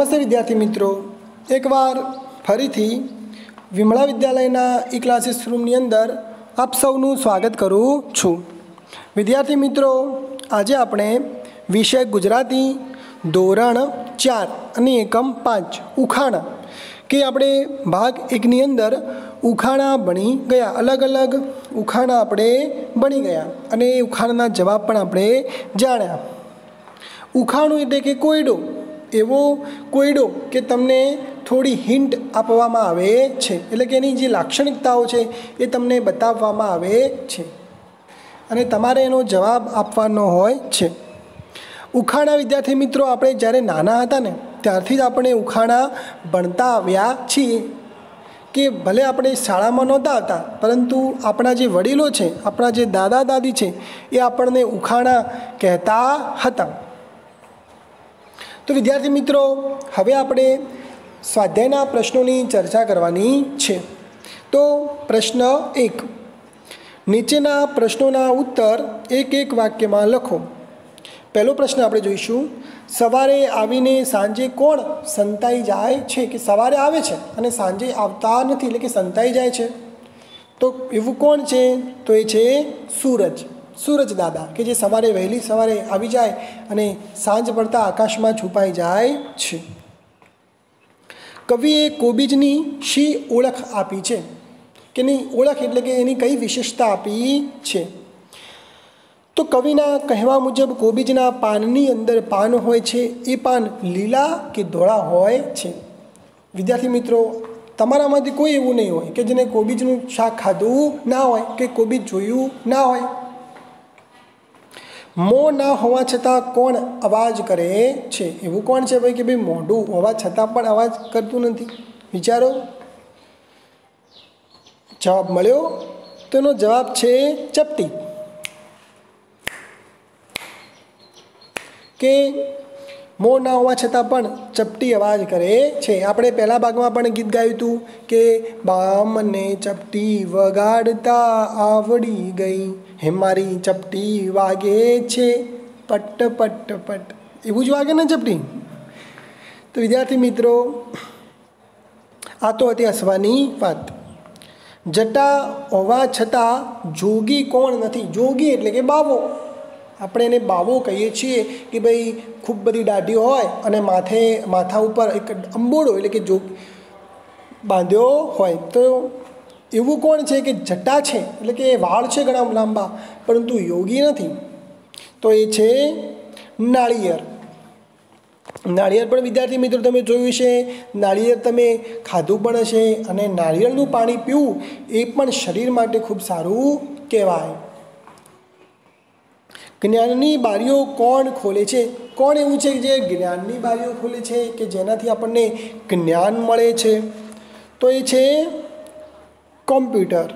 નમસ્તે વિદ્યાર્થી મિત્રો, એકવાર ફરીથી વિમળા વિદ્યાલયના ઈ ક્લાસીસ રૂમની અંદર આપ સૌનું સ્વાગત કરું છું. વિદ્યાર્થી મિત્રો, આજે આપણે વિષય ગુજરાતી ધોરણ 4 અને એકમ 5 ઉખાણા કે આપણે ભાગ 1ની અંદર ઉખાણા ભણી ગયા. અલગ અલગ ઉખાણા આપણે ભણી ગયા અને એ ઉખાણાના જવાબ પણ આપણે જાણ્યા. ઉખાણું એટલે કે કોયડો, એવો કોયડો કે તમને થોડી હિન્ટ આપવામાં આવે છે, એટલે કે એની જે લાક્ષણિકતાઓ છે એ તમને બતાવવામાં આવે છે અને તમારે એનો જવાબ આપવાનો હોય છે. ઉખાણા વિદ્યાર્થી મિત્રો, આપણે જ્યારે નાના હતા ને ત્યારથી જ આપણે ઉખાણા ભણતા આવ્યા છીએ. કે ભલે આપણે શાળામાં નહોતા હતા, પરંતુ આપણા જે વડીલો છે, આપણા જે દાદા દાદી છે, એ આપણને ઉખાણા કહેતા હતા. તો વિદ્યાર્થી મિત્રો, હવે આપણે સ્વાધ્યાયના પ્રશ્નોની ચર્ચા કરવાની છે. તો પ્રશ્ન 1, નીચેના પ્રશ્નોના ઉત્તર એક એક વાક્યમાં લખો. પહેલો પ્રશ્ન આપણે જોઈશું, સવારે આવીને સાંજે કોણ સંતાઈ જાય છે? કે સવારે આવે છે અને સાંજે આવતા નથી, એટલે કે સંતાઈ જાય છે. તો એવું કોણ છે? તો એ છે સૂરજ દાદા, કે જે સવારે વહેલી સવારે આવી જાય અને સાંજ પડતા આકાશમાં છુપાઈ જાય છે. કવિએ કોબીજની શી ઓળખ આપી છે? કે એની ઓળખ એટલે કે એની કઈ વિશેષતા આપી છે? તો કવિના કહેવા મુજબ કોબીજના પાનની અંદર પાન હોય છે, એ પાન લીલા કે ધોળા હોય છે. વિદ્યાર્થી મિત્રો, તમારામાંથી કોઈ એવું નહીં હોય કે જેને કોબીજનું શાક ખાધું ના હોય કે કોબીજ જોયું ના હોય. મોં ના હોવા છતાં કોણ અવાજ કરે છે? એવું કોણ છે ભાઈ કે ભાઈ મોઢું હોવા છતાં પણ અવાજ કરતું નથી? વિચારો. જવાબ મળ્યો. તો એનો જવાબ છે ચપટી. કે મોં ના હોવા છતાં પણ ચપટી અવાજ કરે છે. આપણે પહેલા ભાગમાં પણ ગીત ગાયું હતું કે બામને ચપટી વગાડતા આવડી ગઈ, હે મારી ચપટી વાગે છે પટ પટ પટ. એવું જ વાગે ને ચપટી? તો વિદ્યાર્થી મિત્રો, આ તો હતી હસવાની વાત. જટા હોવા છતાં જોગી કોણ નથી? જોગી એટલે કે બાવો. આપણે એને બાવો કહીએ છીએ કે ભાઈ ખૂબ બધી દાઢી હોય અને માથા ઉપર એક અંબોડો એટલે કે જોગ બાંધ્યો હોય. તો એવું કોણ છે કે જટા છે, એટલે કે વાળ છે ઘણા લાંબા, પરંતુ યોગી નથી? તો એ છે નાળિયેર. નાળિયેર પણ વિદ્યાર્થી મિત્રો તમે જોયું છે, નાળિયેર તમે ખાધું પણ હશે અને નાળિયેરનું પાણી પીવું એ પણ શરીર માટે ખૂબ સારું કહેવાય. જ્ઞાનની બારીઓ કોણ ખોલે છે? કોણ એવું છે જે જ્ઞાનની બારીઓ ખોલે છે કે જેનાથી આપણને જ્ઞાન મળે છે? તો એ છે કોમ્પ્યુટર.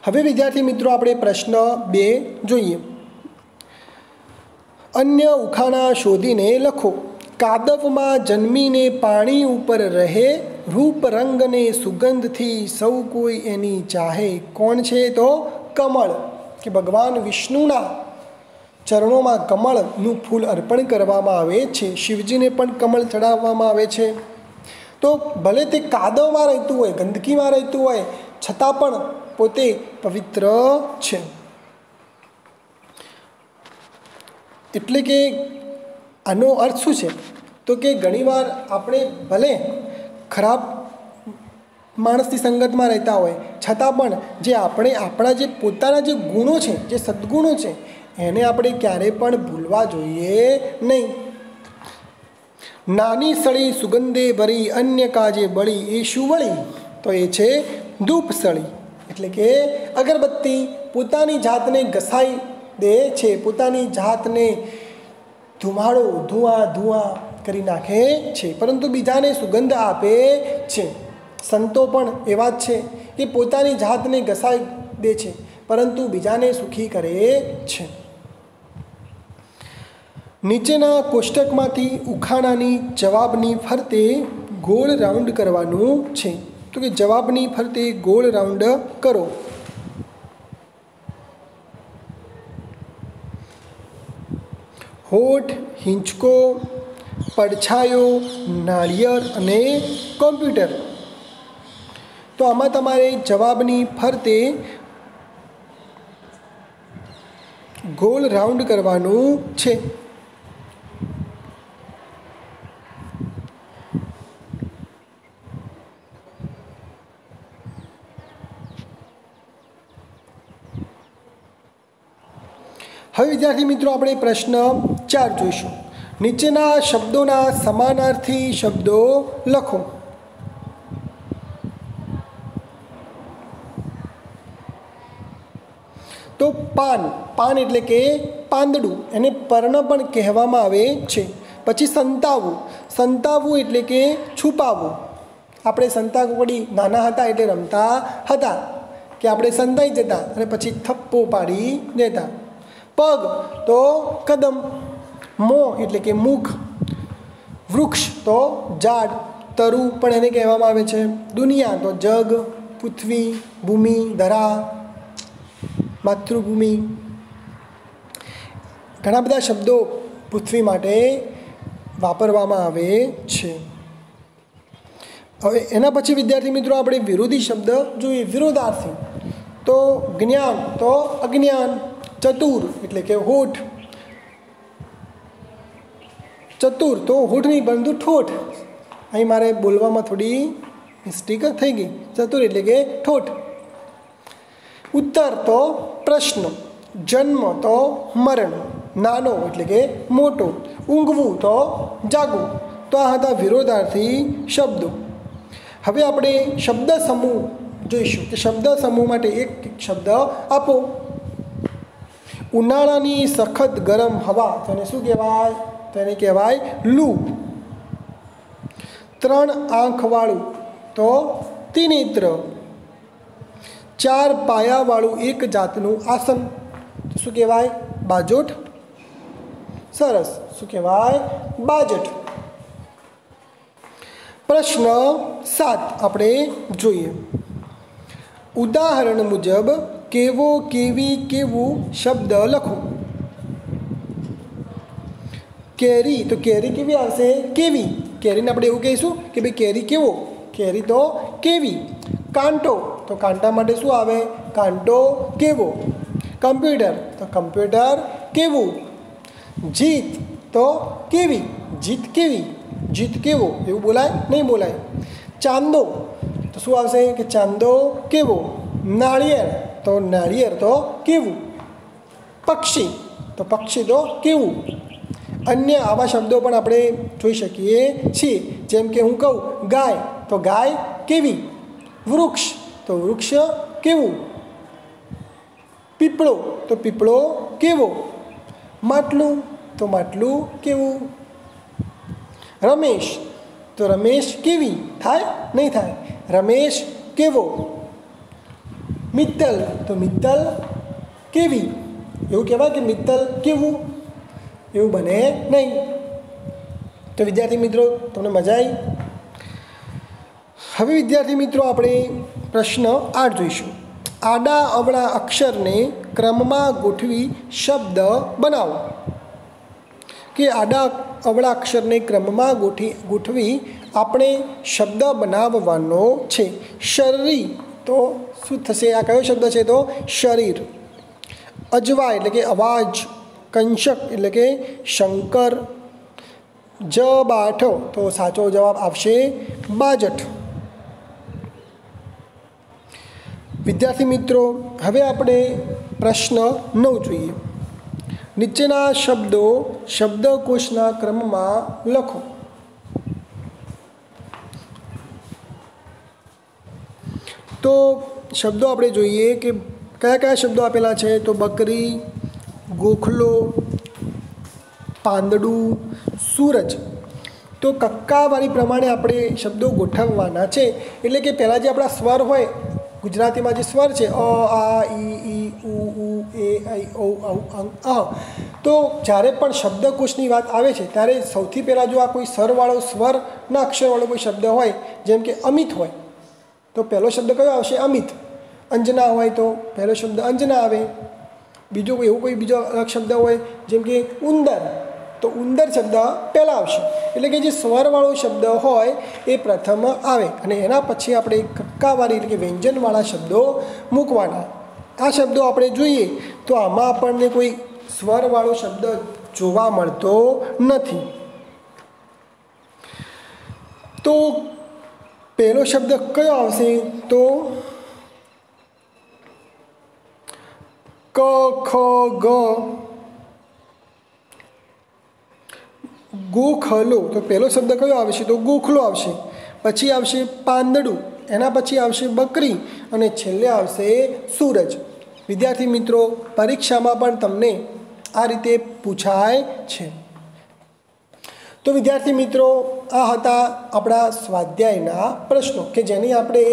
હવે વિદ્યાર્થી મિત્રો, આપણે પ્રશ્ન 2 જોઈએ. અન્ય ઉખાણા શોધીને લખો. કાદવમાં જન્મીને પાણી ઉપર રહે, રૂપ રંગને સુગંધથી સૌ કોઈ એની ચાહે. કોણ છે? તો કમળ. કે ભગવાન વિષ્ણુના ચરણોમાં કમળનું ફૂલ અર્પણ કરવામાં આવે છે. શિવજીને પણ કમળ ચડાવવામાં આવે છે. તો ભલે તે કાદવમાં રહેતું હોય, ગંદકીમાં રહેતું હોય, છતાં પણ પોતે પવિત્ર છે. એટલે કે આનો અર્થ શું છે? તો કે ઘણીવાર આપણે ભલે ખરાબ માણસની સંગતમાં રહેતા હોય છતાં પણ જે આપણે આપણા જે પોતાના જે ગુણો છે, જે સદ્ગુણો છે, એને આપણે ક્યારેય પણ ભૂલવા જોઈએ નહીં. નાની સળી સુગંધે ભરી, અન્ય કાજે બળી, એ શું વળી? તો એ છે ધૂપ સળી. એટલે કે અગરબત્તી પોતાની જાતને ઘસાઈ દે છે, પોતાની જાતને ધુઆં કરી નાખે છે, પરંતુ બીજાને સુગંધ આપે છે. સંતો પણ એવા જ છે કે પોતાની જાતને ઘસાઈ દે છે, પરંતુ બીજાને સુખી કરે છે. નીચેના કોષ્ટકમાંથી ઉખાણાની જવાબની ફરતે ગોળ રાઉન્ડ કરવાનું છે. તો કે જવાબની ફરતે ગોળ રાઉન્ડ કરો. હોઠ, હિંચકો, પડછાયો, નાળિયેર અને કોમ્પ્યુટર. તો આમાં તમારે જવાબની ફરતે ગોળ રાઉન્ડ કરવાનું છે. હવે વિદ્યાર્થી મિત્રો આપણે પ્રશ્ન 4 જોઈશું. નીચેના શબ્દોના સમાનાર્થી શબ્દો લખો. તો પાન, પાન એટલે કે પાંદડું, એને પર્ણ પણ કહેવામાં આવે છે. પછી સંતાવવું, સંતાવવું એટલે કે છુપાવવું. આપણે સંતાકુકડી નાના હતા એટલે રમતા હતા કે આપણે સંતાઈ જતા અને પછી થપ્પો પાડી દેતા. પગ તો કદમ, મોં એટલે કે મુખ, વૃક્ષ તો ઝાડ, તરુ પણ એને કહેવામાં આવે છે. દુનિયા તો જગ, પૃથ્વી, ભૂમિ, ધરા, માતૃભૂમિ. ઘણા બધા શબ્દો પૃથ્વી માટે વાપરવામાં આવે છે. હવે એના પછી વિદ્યાર્થી મિત્રો આપણે વિરોધી શબ્દ જોઈએ. વિરોધાર્થી તો જ્ઞાન તો અજ્ઞાન, ચતુર એટલે કે હોઠ, ચતુર તો હોઠ નહીં પરંતુ ઠોઠ. અહીં મારે બોલવામાં થોડી મિસ્ટેક થઈ ગઈ. ચતુર એટલે કે ઠોઠ. ઉત્તર તો પ્રશ્ન, જન્મ તો મરણ, નાનો એટલે કે મોટો, ઊંઘવું તો જાગવું. તો આ હતા વિરોધાર્થી શબ્દો. હવે આપણે શબ્દ સમૂહ જોઈશું કે શબ્દ સમૂહ માટે એક શબ્દ આપો. ઉનાળાની સખત ગરમ હવા, તેને શું કહેવાય? તેને કહેવાય લૂ. 3 આંખવાળું તો ત્રિનેત્ર. 4 પાયાવાળું એક જાતનું આસન, શું કહેવાય? બાજોઠ. સરસ, શું કહેવાય? બાજટ. પ્રશ્ન 7 આપણે જોઈએ. ઉદાહરણ મુજબ કેવો, કેવી, કેવું શબ્દ લખો. કેરી તો કેરી કેવી આવશે? કેવી. કેરીને આપણે એવું કહીશું કે ભાઈ કેરી કેવો? કેરી તો કેવી. કાંટો તો કાંટા માટે શું આવે? કાંટો કેવો. કમ્પ્યુટર તો કમ્પ્યુટર કેવું. જીત તો કેવી. જીત કેવી. જીત કેવો. એવું બોલાય? નહીં બોલાય. ચાંદો તો શું આવશે? કે ચાંદો કેવો. નાળિયેર તો નાળિયેર તો કેવું. પક્ષી તો પક્ષી તો કેવું. અન્ય આવા શબ્દો પણ આપણે જોઈ શકીએ છીએ. જેમ કે હું કહું ગાય તો ગાય કેવી. વૃક્ષ તો વૃક્ષ કેવું. પીપળો તો પીપળો કેવો. માટલું તો માટલું કેવું. રમેશ તો રમેશ કેવી. થાય? નહીં થાય. રમેશ કેવો. મિત્તલ તો મિત્તલ કેવી. એવું કહેવાય કે મિત્તલ કેવું? એવું બને નહીં. તો વિદ્યાર્થી મિત્રો તમને મજા આવી? હવે વિદ્યાર્થી મિત્રો આપણે પ્રશ્ન 8 જોઈશું. આડા અવળા અક્ષરને ક્રમમાં ગોઠવી શબ્દ બનાવો. કે આડા અવળા અક્ષરને ક્રમમાં ગોઠવી આપણે શબ્દ બનાવવાનો છે. શરીર તો શું થશે? આ કયો શબ્દ છે? તો શરીર. અજવા એટલે કે અવાજ. કંશક એટલે કે શંકર. જબાઠ તો સાચો જવાબ આવશે બાજટ. વિદ્યાર્થી મિત્રો હવે આપણે પ્રશ્ન 9 જોઈએ. નીચેના શબ્દો શબ્દકોશના ક્રમમાં લખો. તો શબ્દો આપણે જોઈએ કે કયા કયા શબ્દો આપેલા છે. તો બકરી, ગોખલો, પાંદડું, સૂરજ. તો કક્કાવાળી પ્રમાણે આપણે શબ્દો ગોઠવવાના છે. એટલે કે પહેલાં જે આપણા સ્વર હોય, ગુજરાતીમાં જે સ્વર છે અ, આ, ઈ, ઉ, એ, ઐ, ઓ, ઔ, અંગ, અ. તો જ્યારે પણ શબ્દકોશની વાત આવે છે ત્યારે સૌથી પહેલાં જો આ કોઈ સરવાળો સ્વરના અક્ષરવાળો કોઈ શબ્દ હોય, જેમ કે અમિત હોય, તો પહેલો શબ્દ કયો આવશે? અમિત. અંજના હોય તો પહેલો શબ્દ અંજના આવે. બીજો કોઈ એવો કોઈ બીજો અલગ શબ્દ હોય જેમ કે ઉંદર, તો ઉંદર શબ્દ પહેલાં આવશે, એટલે કે જે સ્વરવાળો શબ્દ હોય એ પ્રથમ આવે અને એના પછી આપણે કક્કાવાળી એટલે કે વ્યંજનવાળા શબ્દો મૂકવાના. આ શબ્દો આપણે જોઈએ તો આમાં આપણને કોઈ સ્વરવાળો શબ્દ જોવા મળતો નથી. તો પહેલો શબ્દ કયો આવશે? તો ક, ખ, ગ, ગોખલો. તો પહેલો શબ્દ કયો આવશે? તો ગોખલો આવશે. પછી આવશે પાંદડું, એના પછી આવશે બકરી અને છેલ્લે આવશે સૂરજ. વિદ્યાર્થી મિત્રો, પરીક્ષામાં પણ તમને આ રીતે પૂછાય છે. તો વિદ્યાર્થી મિત્રો, આ હતા આપણા સ્વાધ્યાયના પ્રશ્નો કે જેની આપણે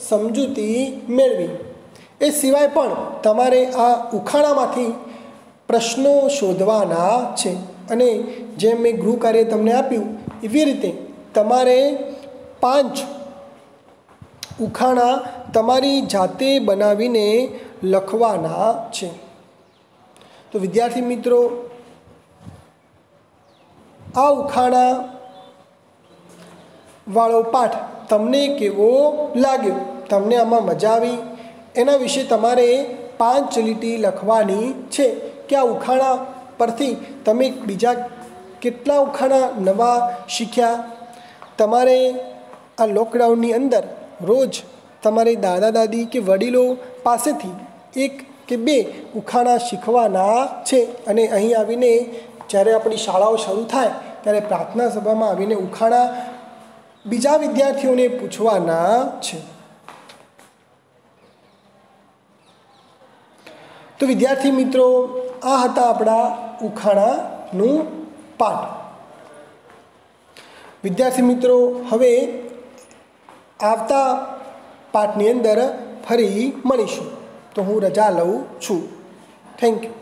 સમજૂતી મેળવી. એ સિવાય પણ તમારે આ ઉખાણામાંથી પ્રશ્નો શોધવાના છે અને જેમ મેં ગૃહ કાર્ય તમને આપ્યું એવી રીતે તમારે 5 ઉખાણા તમારી જાતે બનાવીને લખવાના છે. તો વિદ્યાર્થી મિત્રો, આ ઉખાણા વાળો પાઠ તમને કેવો લાગ્યો? તમને આમાં મજા આવી? એના વિશે તમારે 5 લીટી લખવાની છે કે આ ઉખાણા પરથી તમે બીજા કેટલા ઉખાણા નવા શીખ્યા. તમારે આ લોકડાઉનની અંદર રોજ તમારે દાદા દાદી કે વડીલો પાસેથી 1 કે 2 ઉખાણા શીખવાના છે અને અહીં આવીને જ્યારે આપણી શાળાઓ શરૂ થાય ત્યારે પ્રાર્થના સભામાં આવીને ઉખાણા બીજા વિદ્યાર્થીઓને પૂછવાના છે. તો વિદ્યાર્થી મિત્રો, આ હતા આપણા ઉખાણાનું પાઠ. વિદ્યાર્થી મિત્રો, હવે આવતા પાઠની અંદર ફરી મળીશું. તો હું રજા લઉં છું. Thank you.